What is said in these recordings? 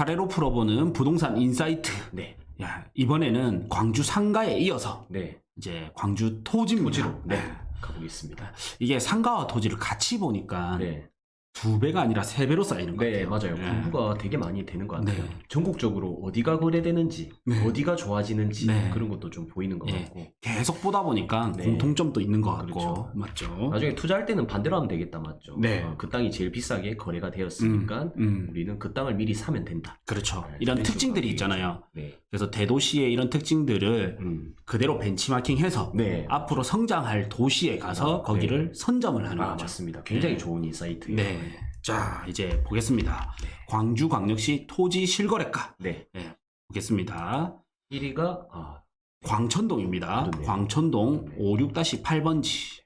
사례로 풀어보는 부동산 인사이트. 네. 야, 이번에는 광주 상가에 이어서 네. 이제 광주 토지입니다. 토지로 네. 가보겠습니다. 이게 상가와 토지를 같이 보니까 네. 2배가 아니라 3배로 쌓이는 것 네, 같아요. 맞아요. 공부가 되게 많이 되는 것 같아요. 네. 전국적으로 어디가 거래되는지, 네. 어디가 좋아지는지 네. 그런 것도 좀 보이는 것 예, 같고. 계속 보다 보니까 네. 공통점도 있는 것 같고. 그렇죠. 맞죠? 나중에 투자할 때는 반대로 하면 되겠다, 맞죠? 네. 그 땅이 제일 비싸게 거래가 되었으니까 음. 우리는 그 땅을 미리 사면 된다. 그렇죠. 네, 이런 이런 특징들이 식으로 있잖아요. 네. 그래서 대도시의 이런 특징들을 그대로 벤치마킹해서 네. 앞으로 성장할 도시에 가서 아, 거기를 선점을 하는 아, 거죠. 맞습니다. 굉장히 네. 좋은 인사이트예요. 네. 자, 이제 보겠습니다. 광주광역시 토지 실거래가. 네. 네, 보겠습니다. 1위가 광천동입니다. 그렇네요. 광천동 네. 56-8번지.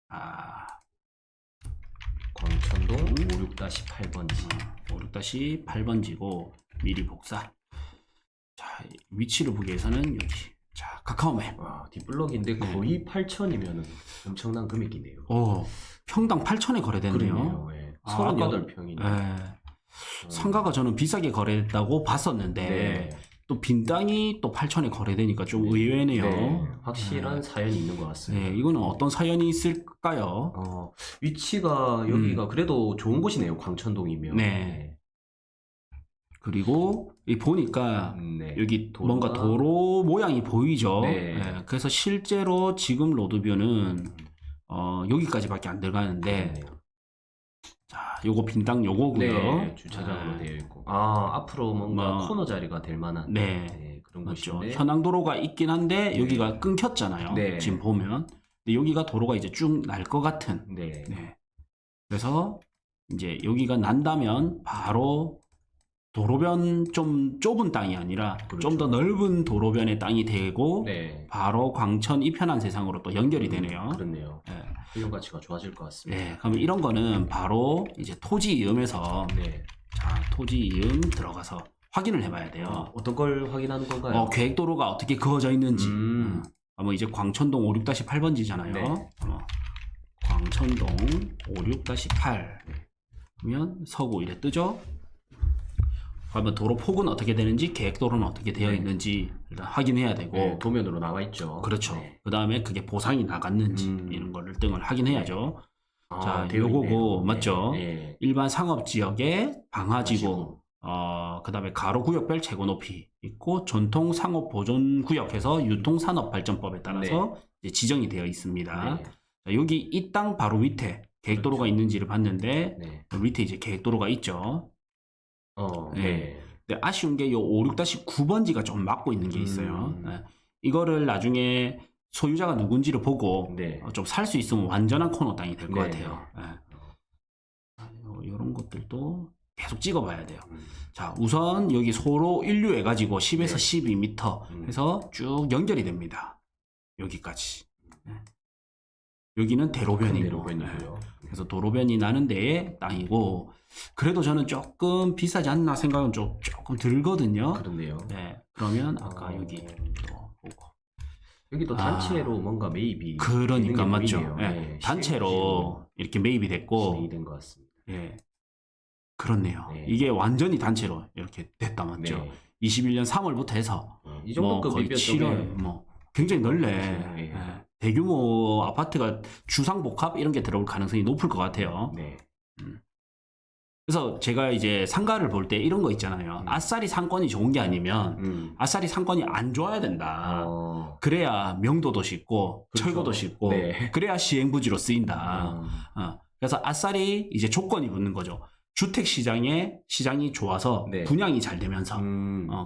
아, 광천동 56-8번지. 56-8번지고 미리 복사. 자, 위치를 보기 위해서는 여기. 자, 카카오맵. 뒷블럭인데 거의 8천이면 엄청난 금액이네요. 평당 8천에 거래됐네요. 그러네요. 예. 아, 38평이네. 상가가 저는 비싸게 거래됐다고 봤었는데 네. 또 빈땅이 또 8천에 거래되니까 좀 의외네요. 네. 확실한 사연이 있는 것 같습니다. 네, 이거는 어떤 사연이 있을까요? 위치가 여기가 그래도 좋은 곳이네요. 광천동이면. 네. 그리고 이 보니까 네. 여기 도로가- 뭔가 도로 모양이 보이죠. 네. 네, 그래서 실제로 지금 로드뷰는 여기까지밖에 안 들어가는데 네. 자, 요거 빈땅 요거고요. 네. 주차장으로 되어 있고. 앞으로 뭔가 코너 자리가 될 만한 네. 그런 맞죠. 곳인데. 현황도로가 있긴 한데 여기가 끊겼잖아요. 네. 지금 보면. 근데 여기가 도로가 이제 쭉 날 것 같은. 네. 네. 그래서 이제 여기가 난다면 바로 도로변 좀 좁은 땅이 아니라 그렇죠. 좀 더 넓은 도로변의 땅이 되고 네. 바로 광천 이편한 세상으로 또 연결이 되네요. 그렇네요. 네. 활용 가치가 좋아질 것 같습니다. 네. 그러면 이런 거는 바로 이제 토지 이음에서 네. 자, 토지 이음 들어가서 확인을 해봐야 돼요. 어떤 걸 확인하는 건가요? 계획도로가 어떻게 그어져 있는지. 음. 이제 광천동 56-8번지잖아요. 네. 광천동 56-8. 그러면 서구 이래 뜨죠? 그러면 도로 폭은 어떻게 되는지, 계획도로는 어떻게 되어 네. 있는지 일단 확인해야 되고. 네, 도면으로 나와 있죠. 그렇죠. 네. 그 다음에 그게 보상이 나갔는지 이런 거를 등을 확인해야죠. 자, 되어 요거고 있네요. 맞죠? 네. 일반 상업지역에 방화지구, 그 다음에 가로구역별 최고 높이 있고 전통 상업보존구역에서 유통산업발전법에 따라서 이제 지정이 되어 있습니다. 네. 자, 여기 이 땅 바로 밑에 계획도로가 그렇죠. 있는지를 봤는데 네. 밑에 이제 계획도로가 있죠. 네. 네. 근데 아쉬운 게 요 56-9번지가 좀 막고 있는 게 있어요. 네. 이거를 나중에 소유자가 누군지를 보고 네. 좀 살 수 있으면 완전한 코너 땅이 될 것 네. 같아요. 이런 것들도 계속 찍어봐야 돼요. 음. 자, 우선 여기 소로 인류해가지고 10에서 12m 해서 쭉 연결이 됩니다. 여기까지. 여기는 대로변이고. 대로변이고요. 그래서 도로변이 나는 데의 땅이고, 그래도 저는 조금 비싸지 않나 생각은 조금 들거든요. 그렇네요. 네. 그러면 아까 여기 또 보고. 여기도 단체로 뭔가 매입이 그러니까 되는 게 맞죠. 보이네요. 네. 네. 단체로 이렇게 매입이 됐고, 진행이 된 것 같습니다. 예. 그렇네요. 네. 이게 완전히 단체로 이렇게 됐다 맞죠. 네. 21년 3월부터 해서 이 정도 거의 급이면 7월 굉장히 넓네. 네. 예. 대규모 아파트가 주상복합 이런 게 들어올 가능성이 높을 것 같아요. 네. 그래서 제가 이제 상가를 볼 때 이런 거 있잖아요. 아싸리 상권이 좋은 게 아니면 아싸리 상권이 안 좋아야 된다. 그래야 명도도 쉽고 그렇죠. 철거도 쉽고 네. 그래야 시행부지로 쓰인다. 그래서 아싸리 이제 조건이 붙는 거죠. 주택 시장이 좋아서 네. 분양이 잘 되면서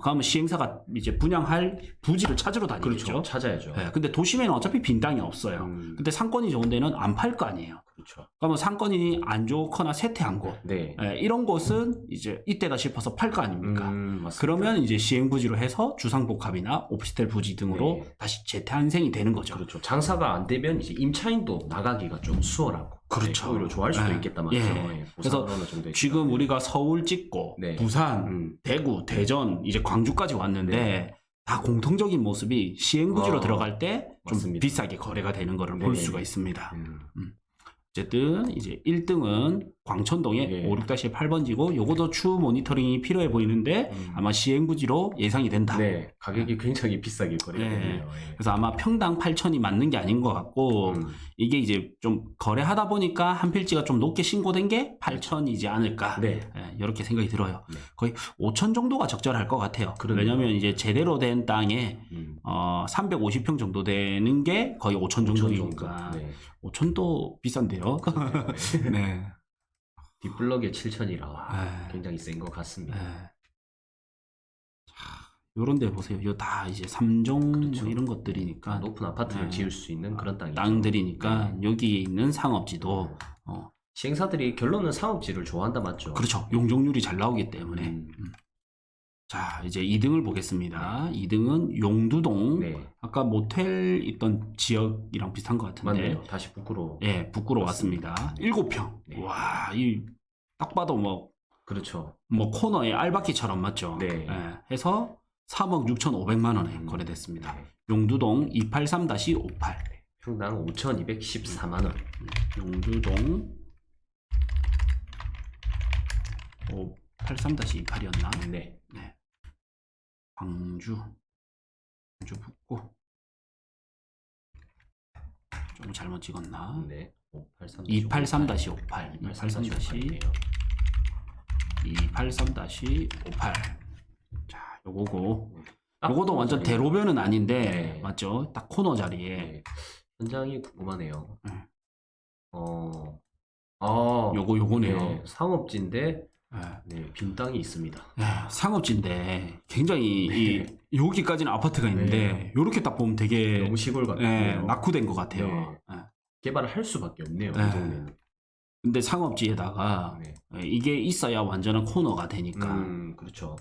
그러면 시행사가 이제 분양할 부지를 찾으러 다니겠죠. 그렇죠. 찾아야죠. 네, 근데 도심에는 어차피 빈 땅이 없어요. 근데 상권이 좋은 데는 안 팔 거 아니에요. 그렇죠. 그러면 상권이 안 좋거나 쇠퇴한 곳 네. 이런 곳은 이제 이때다 싶어서 팔 거 아닙니까? 맞습니다. 그러면 이제 시행부지로 해서 주상복합이나 오피스텔 부지 등으로 네. 다시 재탄생이 되는 거죠. 그렇죠. 장사가 안 되면 이제 임차인도 나가기가 좀 수월하고. 그렇죠. 네, 오히려 좋아할 수도 네. 있겠다 맞죠. 예. 예, 그래서 보상은 어느 정도 지금 있겠다. 우리가 서울 찍고 네. 부산, 대구, 대전, 이제 광주까지 왔는데 네. 다 공통적인 모습이 시행부지로 들어갈 때 좀 맞습니다. 비싸게 거래가 되는 것을 볼 네. 수가 있습니다. 어쨌든 이제 1등은 광천동의 56-8번지고 요것도 추후 모니터링이 필요해 보이는데 아마 시행부지로 예상이 된다. 네, 가격이 굉장히 비싸게 거래되네요. 그래서 아마 평당 8천이 맞는 게 아닌 것 같고 이게 이제 좀 거래하다 보니까 한 필지가 좀 높게 신고된 게 8천이지 않을까. 이렇게 생각이 들어요. 거의 5천 정도가 적절할 것 같아요. 왜냐면 이제 제대로 된 땅에 350평 정도 되는 게 거의 5천 정도니까. 5천도 비싼데요. 네. 뒷블럭에 7천이라 굉장히 센 것 같습니다. 요런 데 보세요. 요 다 이제 3종 뭐 이런 것들이니까 높은 아파트를 지을 수 있는 그런 땅들이니까 여기 있는 상업지도 시행사들이 결론은 상업지를 좋아한다 맞죠? 그렇죠. 용적률이 잘 나오기 때문에. 자, 이제 2등을 보겠습니다. 2등은 용두동. 아까 모텔 있던 지역이랑 비슷한 것 같은데. 맞네요. 다시 북구로. 북구로 왔습니다. 7평. 와, 이 딱 봐도 뭐 그렇죠. 뭐 코너에 알바끼처럼 맞죠? 해서 3억 6,500만 원에 거래됐습니다. 용두동 283-58. 평당 5,214만 원. 용두동 83-28이었나? 네. 광주 북구 좀 잘못 찍었나? 283-58 283-58 자, 요거고 요거도 완전 대로변은 아닌데 맞죠? 딱 코너 자리에 현장이 궁금하네요. 요거네요. 상업지인데 빈 땅이 있습니다. 상업지인데 굉장히 여기까지는 아파트가 있는데 요렇게 딱 보면 되게 너무 시골 같아요. 낙후된 것 같아요. 개발을 할 수밖에 없네요. 이 동네는. 근데 상업지에다가 이게 있어야 완전한 코너가 되니까 그렇죠.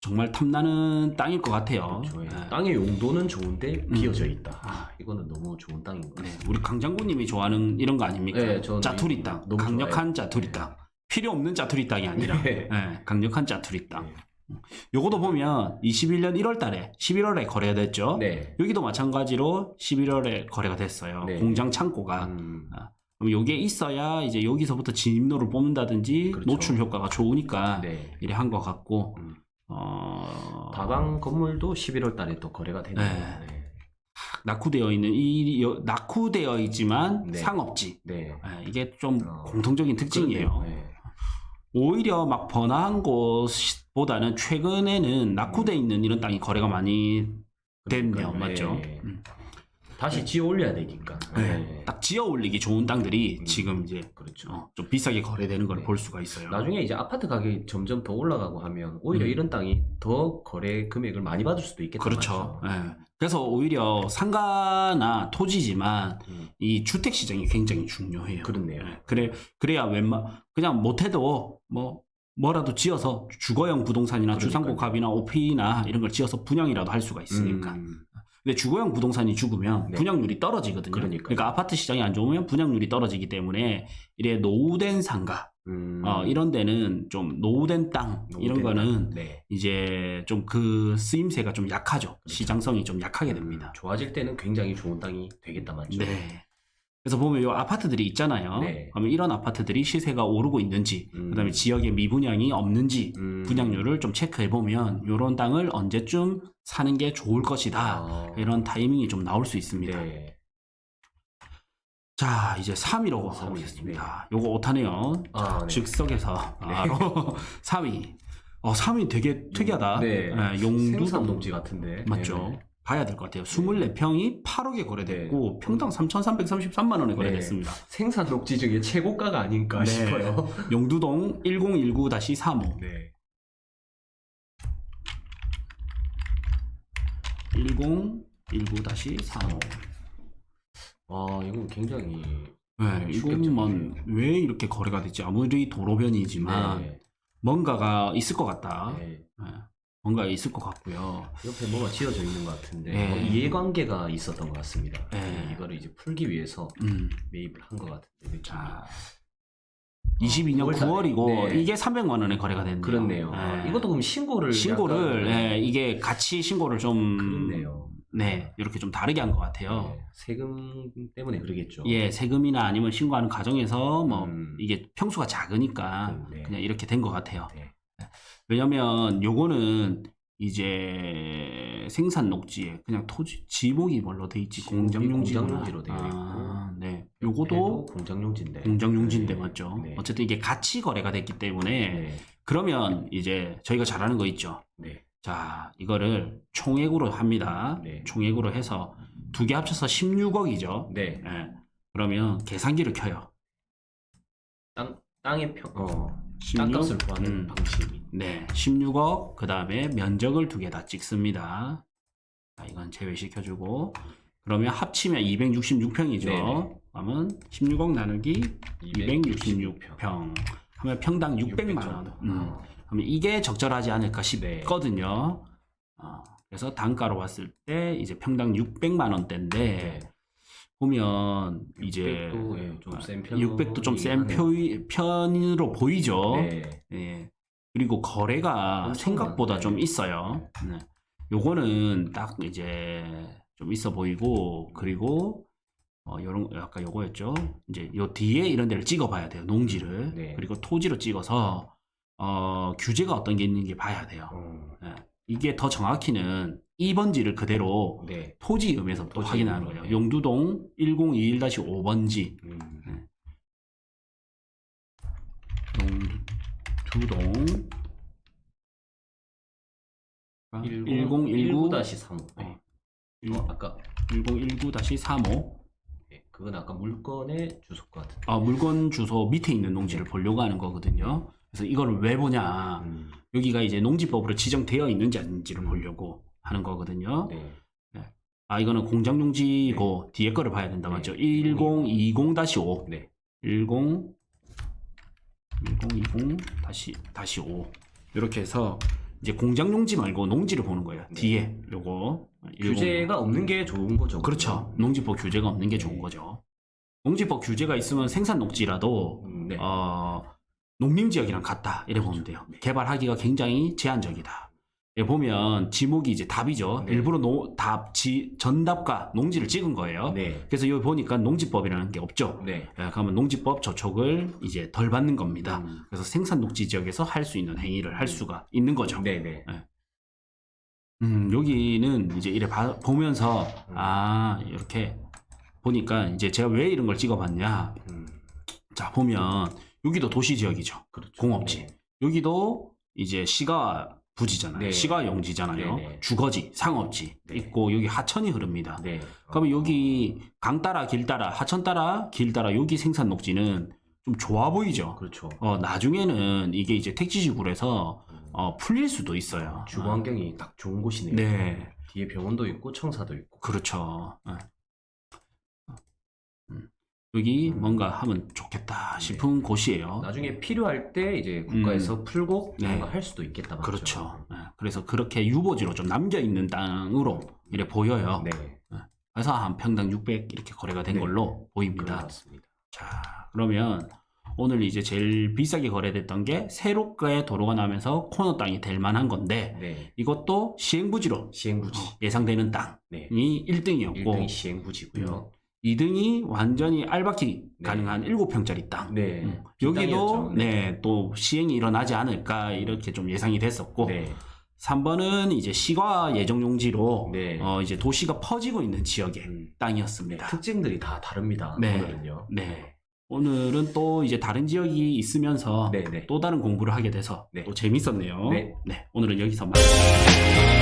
정말 탐나는 땅일 것 같아요. 그렇죠. 땅의 용도는 좋은데 비어져 있다. 이거는 너무 좋은 땅인 것 같아요. 우리 강장군님이 좋아하는 이런 거 아닙니까? 짜투리 땅, 강력한 짜투리 땅. 필요 없는 짜투리 땅이 아니라 강력한 짜투리 땅. 요것도 보면 21년 1월 달에 11월에 거래가 됐죠. 여기도 마찬가지로 11월에 거래가 됐어요. 공장 창고가. 그럼 요게 있어야 이제 여기서부터 진입로를 뽑는다든지 노출 효과가 좋으니까 이래 한 것 같고 다방 건물도 11월 달에 또 거래가 되네요. 낙후되어 있는 낙후되어 있지만 상업지. 이게 좀 공통적인 특징이에요. 오히려 막 번화한 곳보다는 최근에는 낙후되어 있는 이런 땅이 거래가 많이 됐네요. 맞죠? 다시 지어 올려야 되니까. 딱 지어 올리기 좋은 땅들이 지금 이제 좀 비싸게 거래되는 걸 볼 수가 있어요. 나중에 이제 아파트 가격이 점점 더 올라가고 하면 오히려 이런 땅이 더 거래 금액을 많이 받을 수도 있겠다. 그렇죠. 그래서 오히려 상가나 토지지만 이 주택 시장이 굉장히 중요해요. 그렇네요. 그래야 그냥 못해도 뭐라도 지어서 주거용 부동산이나 주상복합이나 오피나 이런 걸 지어서 분양이라도 할 수가 있으니까. 근데 주거용 부동산이 죽으면 분양률이 떨어지거든요. 그러니까 아파트 시장이 안 좋으면 분양률이 떨어지기 때문에 이래 노후된 상가 이런 데는 좀 노후된 땅 이런 거는 이제 좀 그 쓰임새가 좀 약하죠. 시장성이 좀 약하게 됩니다. 좋아질 때는 굉장히 좋은 땅이 되겠다 맞죠? 그래서 보면 요 아파트들이 있잖아요. 그러면 이런 아파트들이 시세가 오르고 있는지, 그다음에 지역에 미분양이 없는지 분양률을 좀 체크해 보면 요런 땅을 언제쯤 사는 게 좋을 것이다. 이런 타이밍이 좀 나올 수 있습니다. 자, 이제 3위로 가보겠습니다. 요거 오타네요. 즉석에서 바로 3위. 3위 되게 특이하다. 용두동 생산농지 같은데. 맞죠? 봐야 될 것 같아요. 24평이 8억에 거래됐고 평당 3,333만 원에 거래됐습니다. 생산 녹지 중에 최고가가 아닌가 싶어요. 용두동 1019-35. 1019-35. 이건 굉장히 이것만 왜 이렇게 거래가 됐지? 아무리 도로변이지만 뭔가가 있을 것 같다. 뭔가 있을 것 같고요. 옆에 뭐가 지어져 있는 것 같은데 이해관계가 있었던 것 같습니다. 이거를 이제 풀기 위해서 매입을 한 것 같은데. 자, 22년 9월이고 이게 300만 원에 거래가 됐네요. 그렇네요. 이것도 그럼 신고를 이게 같이 신고를 좀 네, 이렇게 좀 다르게 한 것 같아요. 네, 세금 때문에 그러겠죠. 예, 세금이나 아니면 신고하는 과정에서 뭐 이게 평수가 작으니까 네. 그냥 이렇게 된 것 같아요. 네. 왜냐면 요거는 이제 생산 녹지에 그냥 토지 지목이 뭘로 돼 있지? 공장용지로 되어 있고. 네. 옆에도 요거도 공장용지인데. 공장용지인데 네. 맞죠? 네. 어쨌든 이게 같이 거래가 됐기 때문에 네. 그러면 이제 저희가 잘 아는 거 있죠. 네. 자, 이거를 총액으로 합니다. 네. 총액으로 해서 두 개 합쳐서 16억이죠. 네. 예. 그러면 계산기를 켜요. 땅의 16? 땅값을 구하는 방식이. 네, 16억. 그 다음에 면적을 두 개 다 찍습니다. 자, 이건 제외시켜주고. 그러면 합치면 266평이죠. 네네. 그러면 16억 나누기 266평. 하면 평당 600만 원. 그러면 이게 적절하지 않을까 싶거든요. 그래서 단가로 봤을 때 이제 평당 600만 원대인데 네. 보면 이제 600도 좀 센 편으로 보이죠. 네. 예. 그리고 거래가 생각보다 많네. 좀 있어요. 네. 요거는 딱 이제 좀 있어 보이고, 그리고 요런 아까 요거였죠. 이제 요 뒤에 이런 데를 찍어 봐야 돼요. 농지를. 네. 그리고 토지로 찍어서 규제가 어떤 게 있는지 봐야 돼요. 예. 이게 더 정확히는 2번지를 그대로 네. 토지음에서 또 토지 확인하는 이름으로, 거예요. 네. 용두동 1021-5번지. 용두동 1019-35. 네. 아까 1019-35. 네, 그건 아까 물건의 주소과 같은. 물건 주소 밑에 있는 농지를 보려고 하는 거거든요. 그래서 이거를 왜 보냐. 여기가 이제 농지법으로 지정되어 있는지 아닌지를 보려고 하는 거거든요. 네. 이거는 공장 용지고 뒤에 거를 봐야 된다 맞죠? 1020-5. 네. 1020-5. 이렇게 해서 이제 공장 용지 말고 농지를 보는 거예요. 네. 뒤에 요거. 규제가 없는 게 좋은 거죠. 그렇죠. 농지법 규제가 없는 게 좋은 거죠. 농지법 규제가 있으면 생산 녹지라도 네. 농림지역이랑 같다 이래 보면 돼요. 개발하기가 굉장히 제한적이다. 여기 보면 지목이 이제 답이죠. 네. 일부러 전답과 농지를 찍은 거예요. 네. 그래서 여기 보니까 농지법이라는 게 없죠. 네. 그러면 농지법 저촉을 이제 덜 받는 겁니다. 그래서 생산 녹지 지역에서 할 수 있는 행위를 할 수가 있는 거죠. 네. 네. 여기는 이제 이래 보면서 이렇게 보니까 이제 제가 왜 이런 걸 찍어봤냐. 자 보면 여기도 도시 지역이죠. 그렇죠. 공업지. 네. 여기도 이제 시가 부지잖아요. 네. 시가 용지잖아요. 네. 주거지, 상업지 네. 있고 여기 하천이 흐릅니다. 네. 그러면 여기 강 따라 길 따라 하천 따라 길 따라 여기 생산 녹지는 좀 좋아 보이죠. 그렇죠. 나중에는 이게 이제 택지지구에서 풀릴 수도 있어요. 주거 환경이 딱 좋은 곳이네요. 네. 뒤에 병원도 있고 청사도 있고. 그렇죠. 여기 뭔가 하면 좋겠다 싶은 곳이에요. 나중에 필요할 때 이제 국가에서 풀고 뭔가 할 수도 있겠다. 맞죠? 그렇죠. 그래서 그렇게 유보지로 좀 남겨 있는 땅으로 이렇게 보여요. 네. 그래서 한 평당 600 이렇게 거래가 된 네. 걸로 그런 것 보입니다. 같습니다. 자, 그러면 오늘 이제 제일 비싸게 거래됐던 게 새롭게 도로가 나면서 코너 땅이 될 만한 건데 네. 이것도 시행부지로 시행부지. 예상되는 땅이 네. 1등이었고 1등이 시행부지고요. 2등이 완전히 알박기 네. 가능한 7평짜리 땅. 네. 여기도 빈땅이었죠. 네, 또 시행이 일어나지 않을까 이렇게 좀 예상이 됐었고 네. 3번은 이제 시가 예정 용지로 네. 이제 도시가 퍼지고 있는 지역의 땅이었습니다. 특징들이 다 다릅니다. 네. 오늘은요. 네. 오늘은 또 이제 다른 지역이 있으면서 네, 네. 또 다른 공부를 하게 돼서 네. 또 재밌었네요. 네. 네. 오늘은 여기서 마치겠습니다.